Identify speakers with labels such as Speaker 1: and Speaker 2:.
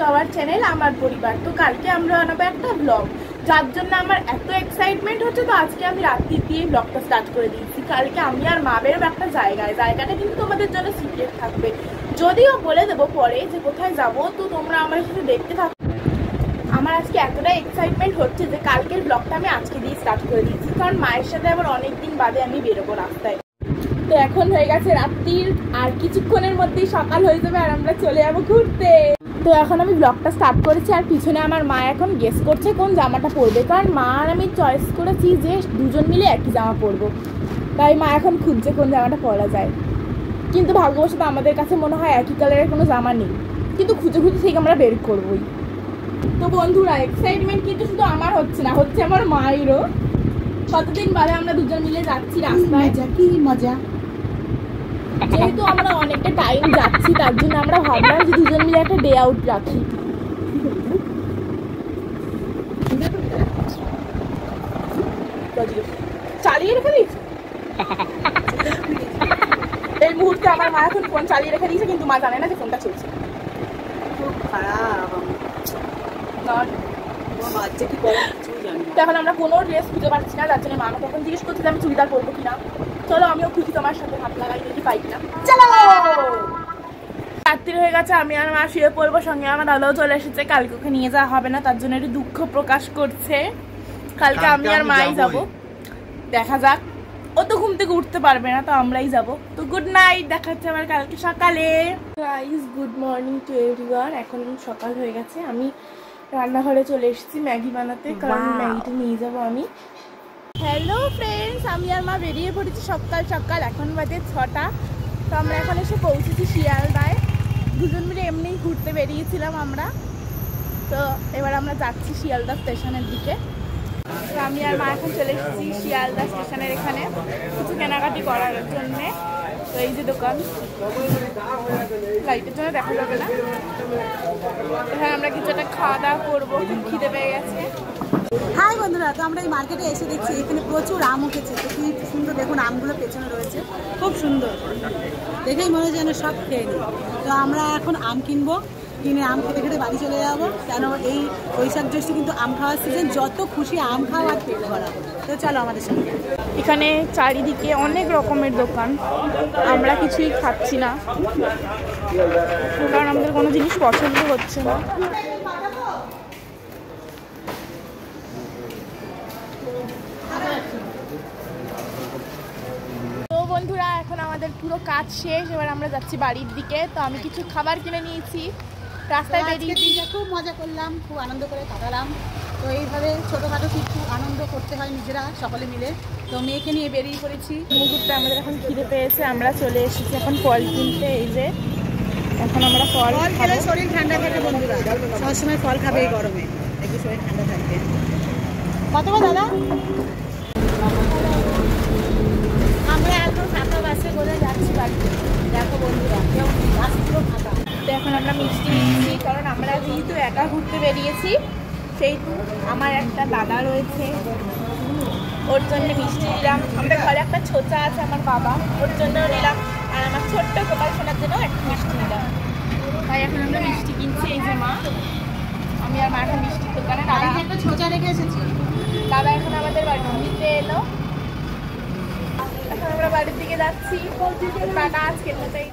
Speaker 1: Our channel আমার পরিবার। তো কালকে আমরা বানাবো একটা ব্লগ, যার জন্য আমার এত এক্সাইটমেন্ট হচ্ছে। তো আজকে আমি রাত্রি দিয়ে ব্লগটা স্টার্ট করে দিয়েছি। কালকে আমি আর মা বেরোবো একটা জায়গাটা কিন্তু তোমাদের জন্য সিক্রেট থাকবে, যদিও বলে দেবো পরে যে কোথায় যাব। তো তোমরা আমার সাথে দেখতে থাকো। আমার আজকে এতটা এক্সাইটমেন্ট হচ্ছে যে কালকের ব্লগটা আমি আজকে দিয়ে স্টার্ট করে দিয়েছি, কারণ মায়ের সাথে আবার অনেকদিন বাদে আমি বেরোবো রাস্তায়। তো এখন হয়ে গেছে রাত্রির, আর কিছুক্ষণের মধ্যেই সকাল হয়ে যাবে আর আমরা চলে যাবো ঘুরতে। তো এখন আমি ব্লগটা স্টার্ট করেছি, আর পিছনে আমার মা এখন গেস করছে কোন জামাটা পরবে, কারণ মা আর আমি চয়েস করেছি যে দুজন মিলে একই জামা পরবো। তাই মা এখন খুঁজছে কোন জামাটা পরা যায়, কিন্তু ভাগ্যবশত আমাদের কাছে মনে হয় একই কালারের কোনো জামা নেই, কিন্তু খুঁজে ঠিক আমরা বের করবোই। তো বন্ধুরা, এক্সাইটমেন্ট কিন্তু শুধু আমার হচ্ছে না, হচ্ছে আমার মায়েরও। কতদিন বাদে আমরা দুজন মিলে যাচ্ছি রাস্তায়,
Speaker 2: কি মজা।
Speaker 1: যেহেতু আমরা অনেকটা টাইম যাচ্ছি, তার জন্য আমরা ভাবলাম যে দুজন মিলে একটা ডে আউট রাখি। চালিয়ে রেখে দিস। এই মুহূর্তে আমার মা এখন ফোন চালিয়ে রেখে দিয়েছে, কিন্তু মা জানে না যে ফোনটা চলছে।
Speaker 2: খুব খারাপ।
Speaker 1: এখন আমরা কোনো ড্রেস খুঁজে পাচ্ছি না, যার জন্য মা আমাকে এখন জিজ্ঞেস করছে যে আমি চুড়িদার পরবো কিনা। চলো আমিও খুঁজি, তোমার সাথে হাত লাগাই দেখি পাই কিনা। চলো। রাত্রি হয়ে গেছে, আমি আর মা শুয়ে পড়বো, সঙ্গে আমার দাদাও চলে এসেছে। কালকে ওকে নিয়ে যাওয়া হবে না, তার জন্য একটু দুঃখ প্রকাশ করছে। কালকে আমি আর মাই যাব, দেখা যাক। ও তো ঘুম থেকে উঠতে পারবে না, তো আমরাই যাব। তো গুড নাইট, দেখা হচ্ছে আবার কালকে সকালে। Guys, good morning to everyone. এখন সকাল হয়ে গেছে, আমি রান্নাঘরে চলে এসেছি ম্যাগি বানাতে, কারণ ম্যাগিটা নিয়ে যাবো আমি। হ্যালো ফ্রেন্ডস, আমি আর মা বেরিয়ে পড়েছি সকাল সকাল। এখন বাজে 6টা। তো আমরা এখন এসে পৌঁছেছি শিয়ালদায়। দুজন মিলে এমনিই ঘুরতে বেরিয়েছিলাম আমরা। তো এবার আমরা যাচ্ছি শিয়ালদা স্টেশনের দিকে। তো আমি আর মা এখন চলে এসেছি শিয়ালদা স্টেশনের এখানে কিছু কেনাকাটি করার জন্যে। তো এই যে দোকান, লাইটের জন্য দেখা যাবে না। হ্যাঁ, আমরা কিছু একটা খাওয়া দাওয়া করবো, খুব খিদে পেয়ে গেছে।
Speaker 2: হাই বন্ধুরা, তো আমরা এই মার্কেটে এসে দেখছি এখানে প্রচুর আম উঠেছে। তো কি সুন্দর দেখুন, আমগুলো পেছনে রয়েছে, খুব সুন্দর দেখেই মনে হয় যেন সব খেয়ে নিই। তো আমরা এখন আম কিনবো, কিনে আম খেতে খেতে বাড়ি চলে যাবো, কেন এই বৈশাখ জ্যৈষ্ঠ কিন্তু আম খাওয়ার সিজন। যত খুশি আম খাওয়া আর পেট ভরা। তো চলো আমাদের সঙ্গে।
Speaker 1: এখানে চারিদিকে অনেক রকমের দোকান, আমরা কিছুই খাচ্ছি না, কারণ আমাদের কোনো জিনিস পছন্দ হচ্ছে না। তো বন্ধুরা, এখন আমাদের পুরো কাজ শেষ, এবার আমরা যাচ্ছি বাড়ির দিকে। তো আমি কিছু খাবার কিনে নিয়েছি, রাস্তায় বেরিয়েছি।
Speaker 2: খুব মজা করলাম, খুব আনন্দ করে কাটালাম। তো এইভাবে ছোটোখাটো কিছু আনন্দ করতে হয় নিজেরা সকলে মিলে। তো মেয়েকে নিয়ে বেরিয়ে পড়েছি।
Speaker 1: মুহূর্তে আমাদের এখন খিদে পেয়েছে, আমরা চলে এসেছি এখন ফল কিনতে। এই যে এখন আমরা ফল
Speaker 2: খেলে শরীর ঠান্ডা থাকে বন্ধুরা, সবসময় ফল খাবে এই গরমে, একটু শরীর ঠান্ডা থাকবে। কত দাদা?
Speaker 1: আমরা এখন ফাঁকা বাসে করে যাচ্ছি বাড়িতে। দেখো বন্ধুরা, বাস পুরো ফাঁকা। তো এখন আমরা মিষ্টি নিচ্ছি, কারণ আমরা যেহেতু একা ঘুরতে বেরিয়েছি, সেহেতু আমার একটা দাদা রয়েছে, ওর জন্য মিষ্টি নিলাম। আমাদের ঘরে একটা ছোচা আছে আমার বাবা, ওর জন্যও নিলাম। আর আমার ছোট্ট গোপাল সোনার জন্য একটা মিষ্টি নিলাম। তাই এখন আমরা মিষ্টি কিনছি। এই যে মা, আমি আর মা এখন মিষ্টির দোকানে। দাদা
Speaker 2: একটা ছোচা রেখে এসেছি,
Speaker 1: দাদা এখন আমাদের বাড়ি নিতে এলো। এখন আমরা বাড়ির দিকে যাচ্ছি। টাটা, আজকের মতোই।